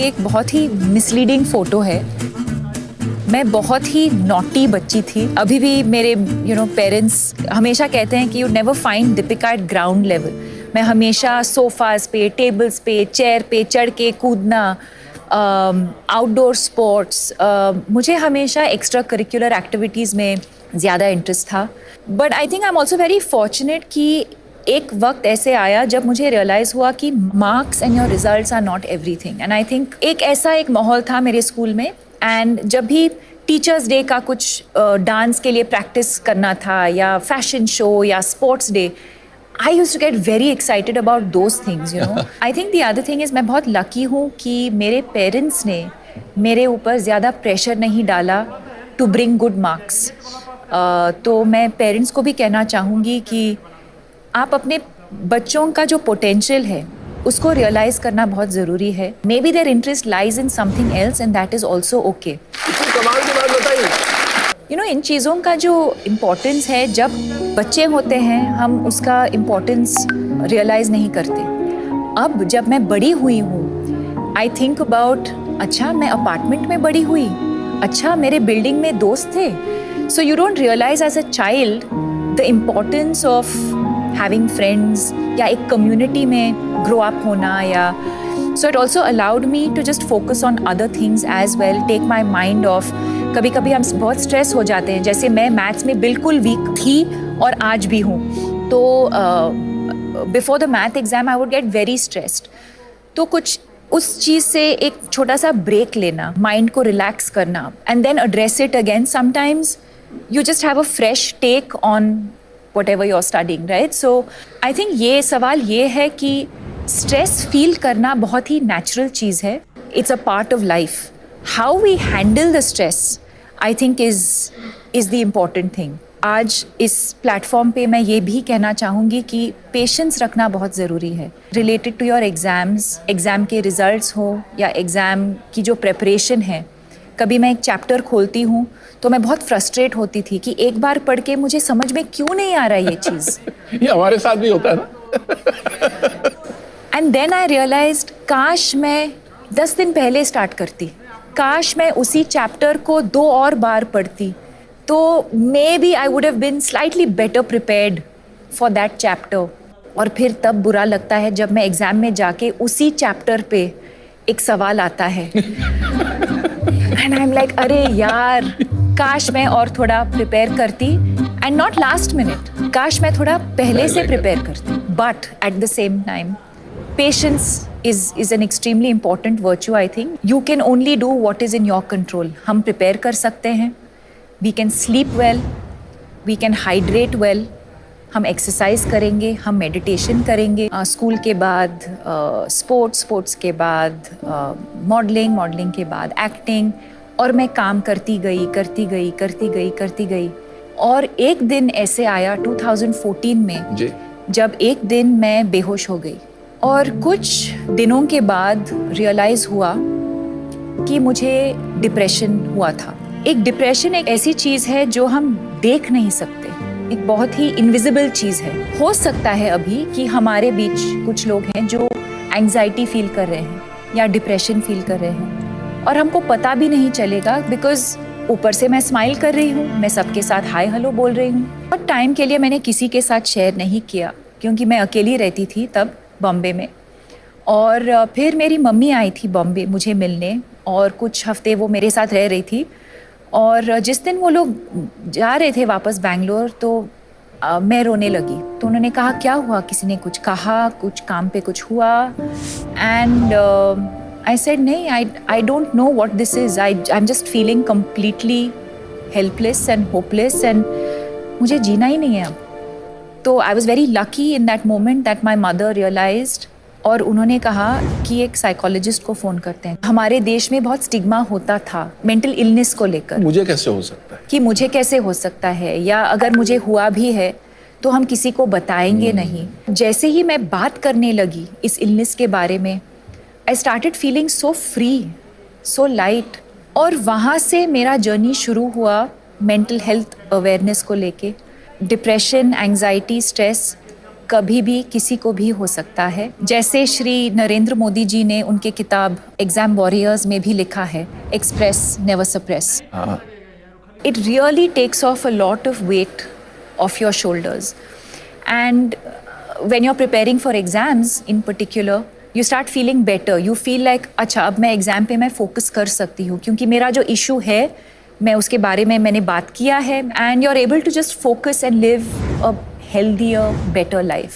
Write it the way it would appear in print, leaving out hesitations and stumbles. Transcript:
एक बहुत ही misleading photo है। मैं बहुत ही नॉटी बच्ची थी। अभी भी मेरे पेरेंट्स हमेशा कहते हैं कि you never find Deepika eight ground level. मैं हमेशा सोफाज पे, टेबल्स पे, चेयर पे चढ़ के कूदना, आउटडोर स्पोर्ट्स, मुझे हमेशा एक्स्ट्रा करिकुलर एक्टिविटीज़ में ज़्यादा इंटरेस्ट था। But I think I am also very fortunate कि एक वक्त ऐसे आया जब मुझे रियलाइज़ हुआ कि marks and your results are not everything. And I think एक माहौल था मेरे स्कूल में, एंड जब भी टीचर्स डे का कुछ डांस के लिए प्रैक्टिस करना था या फैशन शो या sports day, I used to get very excited about those things, you know. I think the other thing is मैं बहुत लकी हूँ कि मेरे पेरेंट्स ने मेरे ऊपर ज़्यादा प्रेशर नहीं डाला to bring good marks. तो मैं पेरेंट्स को भी कहना चाहूँगी कि आप अपने बच्चों का जो पोटेंशियल है उसको रियलाइज़ करना बहुत ज़रूरी है. Maybe their interest lies in something else and that is also okay. कमाल की बात बताइए. इन चीज़ों का जो इम्पोर्टेंस है, जब बच्चे होते हैं हम उसका इम्पोर्टेंस रियलाइज़ नहीं करते. अब जब मैं बड़ी हुई हूँ, आई थिंक अबाउट, अच्छा मैं अपार्टमेंट में बड़ी हुई, अच्छा मेरे बिल्डिंग में दोस्त थे. So you don't realise as a child the importance of having friends या एक कम्युनिटी में ग्रो अप होना. या so it also allowed me to just focus on other things as well, take my mind off. कभी कभी हम बहुत stress हो जाते हैं, जैसे मैं मैथ्स में बिल्कुल वीक थी और आज भी हूँ. तो before the math exam I would get very stressed. तो कुछ उस चीज़ से एक छोटा सा ब्रेक लेना, माइंड को रिलैक्स करना, and then address it again. Sometimes you just have a fresh take on whatever you are studying, right. So I think ये सवाल ये है कि स्ट्रेस फील करना बहुत ही नेचुरल चीज़ है. It's a part of life. How we handle the stress I think is the important thing. आज इस प्लेटफॉर्म पे मैं ये भी कहना चाहूँगी कि पेशेंस रखना बहुत ज़रूरी है related to your exams. Exam के रिज़ल्ट्स हो या एग्ज़ाम की जो प्रेपरेशन है. कभी मैं एक चैप्टर खोलती हूँ तो मैं बहुत फ्रस्ट्रेट होती थी कि एक बार पढ़ के मुझे समझ में क्यों नहीं आ रहा ये चीज़. ये हमारे साथ भी होता है ना. एंड देन आई रियलाइज्ड, काश मैं 10 दिन पहले स्टार्ट करती, काश मैं उसी चैप्टर को 2 और बार पढ़ती, तो maybe I would have been slightly better prepared for that chapter. और फिर तब बुरा लगता है जब मैं एग्ज़ाम में जाके उसी चैप्टर पे एक सवाल आता है एंड आई एम लाइक, अरे यार, काश मैं और थोड़ा प्रिपेयर करती. एंड नॉट लास्ट मिनट, काश मैं थोड़ा पहले से प्रिपेयर करती. But at the same time patience is an extremely important virtue. I think you can only do what is in your control. हम prepare कर सकते हैं, we can sleep well, we can hydrate well, हम exercise करेंगे, हम meditation करेंगे, school के बाद स्पोर्ट्स के बाद मॉडलिंग के बाद एक्टिंग, और मैं काम करती गई. और एक दिन ऐसे आया 2014 में जी. जब एक दिन मैं बेहोश हो गई और कुछ दिनों के बाद रियलाइज़ हुआ कि मुझे डिप्रेशन हुआ था. एक डिप्रेशन एक ऐसी चीज़ है जो हम देख नहीं सकते, एक बहुत ही इनविजिबल चीज़ है. हो सकता है अभी कि हमारे बीच कुछ लोग हैं जो एंग्जाइटी फील कर रहे हैं या डिप्रेशन फील कर रहे हैं और हमको पता भी नहीं चलेगा, बिकॉज ऊपर से मैं स्माइल कर रही हूँ, मैं सबके साथ हाय हेलो बोल रही हूँ. और टाइम के लिए मैंने किसी के साथ शेयर नहीं किया क्योंकि मैं अकेली रहती थी तब बॉम्बे में. और फिर मेरी मम्मी आई थी बॉम्बे मुझे मिलने और कुछ हफ्ते वो मेरे साथ रह रही थी. और जिस दिन वो लोग जा रहे थे वापस बैंगलोर तो मैं रोने लगी. तो उन्होंने कहा, क्या हुआ? किसी ने कुछ कहा, कुछ काम पे कुछ हुआ? एंड आई सेड, नहीं, I don't know what this is. I am just feeling completely helpless and hopeless and मुझे जीना ही नहीं है अब. तो I was very lucky in that moment that my mother realised, और उन्होंने कहा कि एक साइकोलॉजिस्ट को फ़ोन करते हैं. हमारे देश में बहुत स्टिग्मा होता था मेंटल इलनेस को लेकर. मुझे कैसे हो सकता है, कि मुझे कैसे हो सकता है, या अगर मुझे हुआ भी है तो हम किसी को बताएंगे नहीं. जैसे ही मैं बात करने लगी इस इलनेस के बारे में, I started feeling so free, so light. और वहाँ से मेरा जर्नी शुरू हुआ मेंटल हेल्थ अवेयरनेस को लेके. डिप्रेशन, एंग्जाइटी, स्ट्रेस कभी भी किसी को भी हो सकता है। जैसे श्री नरेंद्र मोदी जी ने उनके किताब एग्जाम वॉरियर्स में भी लिखा है, एक्सप्रेस नेवर सप्रेस। हाँ It really takes off a lot of weight off your shoulders. And when you're preparing for exams in particular, you start feeling better. You feel like, अच्छा अब मैं exam पे मैं फोकस कर सकती हूँ क्योंकि मेरा जो इशू है मैं उसके बारे में मैंने बात किया है, and you're able to just focus and live a healthier, better life.